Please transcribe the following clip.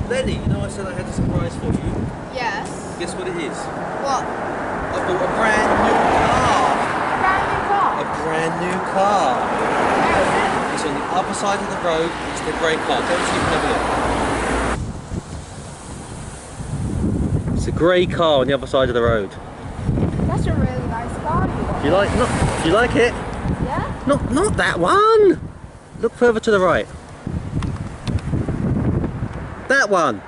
Lenny, you know I said I had a surprise for you? Yes. Guess what it is? What? I bought a brand new car. Brand new car. A brand new car. Where is it? It's on the other side of the road. It's the grey car. Go and see if you can have a look. It's a grey car on the other side of the road. That's a really nice car. Do you like it? Yeah? Not that one. Look further to the right. That one.